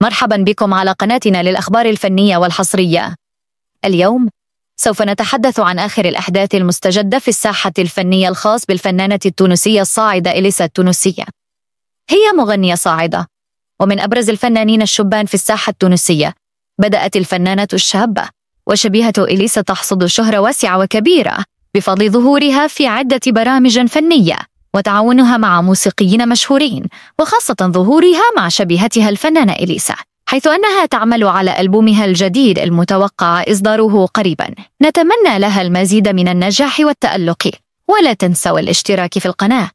مرحبا بكم على قناتنا للأخبار الفنية والحصرية. اليوم سوف نتحدث عن آخر الأحداث المستجدة في الساحة الفنية الخاص بالفنانة التونسية الصاعدة إليسا التونسية. هي مغنية صاعدة ومن أبرز الفنانين الشبان في الساحة التونسية. بدأت الفنانة الشابة وشبيهة إليسا تحصد شهرة واسعة وكبيرة بفضل ظهورها في عدة برامج فنية وتعاونها مع موسيقيين مشهورين، وخاصة ظهورها مع شبيهتها الفنانة إليسا، حيث أنها تعمل على ألبومها الجديد المتوقع إصداره قريبا. نتمنى لها المزيد من النجاح والتألق، ولا تنسوا الاشتراك في القناة